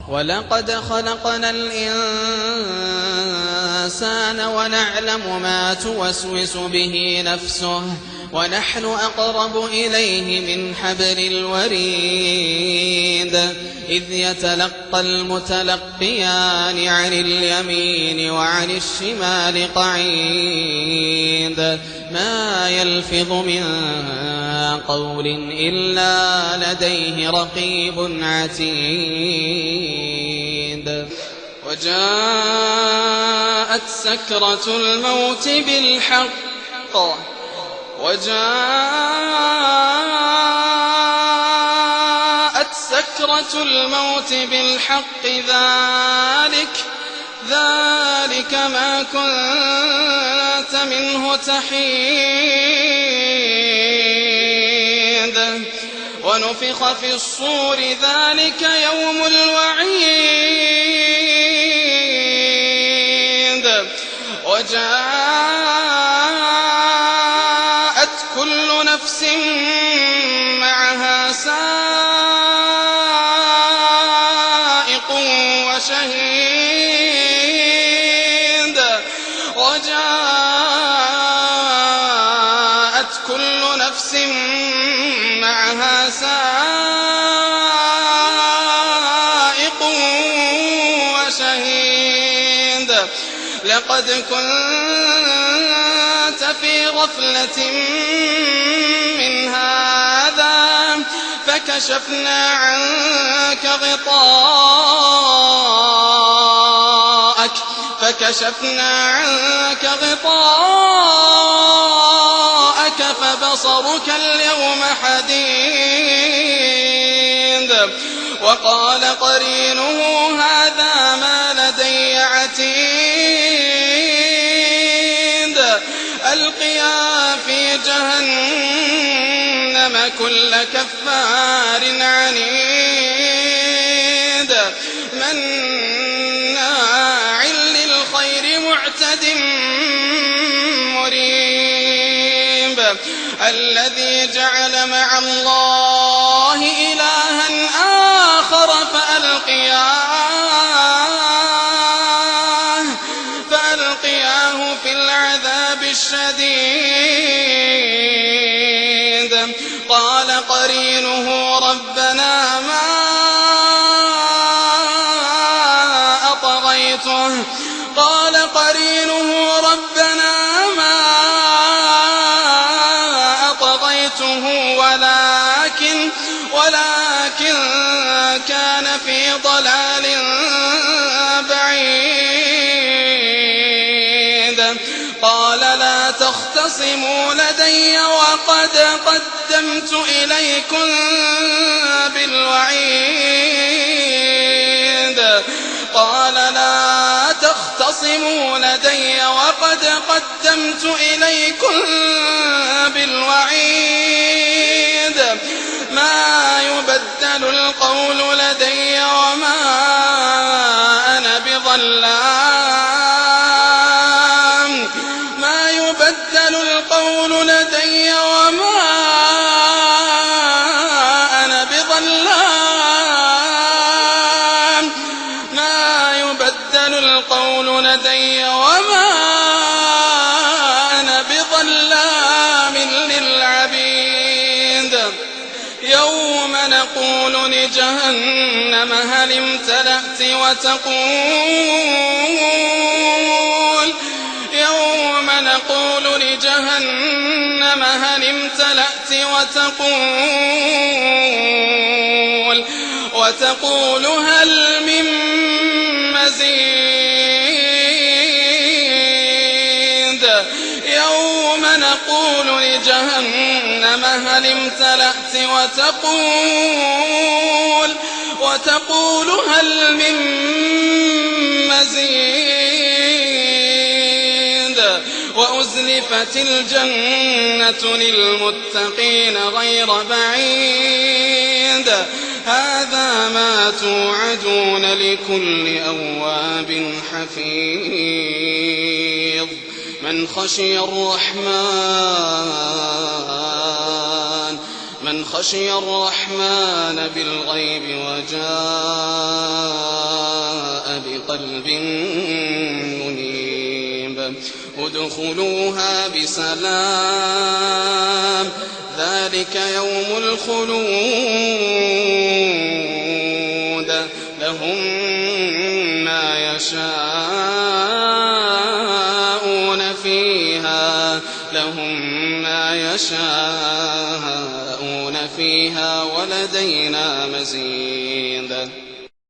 ولقد خلقنا الإنسان ونعلم ما توسوس به نفسه ونحن أقرب إليه من حبل الوريد إذ يتلقى المتلقيان عن اليمين وعن الشمال قعيد ما يلفظ من قول إلا لديه رقيب عتيد وجاءت سكرة الموت بالحق ذلك ما كنت منه تحيد ونفخ في الصور ذلك يوم الوعيد وجاءت كل نفس معها سائق وشهيد لقد كنت في غفلة من هذا فكشفنا عنك غطاءك فبصرك اليوم حديد وقال قرينه هذا ما لدي عتيد ألقيا في جهنم كل كفار عنيد مناع للخير معتد مريب الذي جعل مع الله إلها آخر فألقياه في العذاب الشديد قال قرينه ربنا ما أطغيته ولكن كان في ضلال بعيد قال لا تختصموا لدي وقد قدمت إليكم بالوعيد ما يبدل القول لدي وما أنا بظلام للعبيد يوم نقول لجهنم هل امتلأت وتقول هل من مزيد يوم نقول لجهنم هل امتلأت وتقول هل من مزيد وأزلفت الجنة للمتقين غير بعيد هذا ما توعدون لكل أواب حفيظ من خشي الرحمن بالغيب وجاء قلب منيب ادخلوها بسلام ذلك يوم الخلود لهم ما يشاءون فيها ولدينا مزيد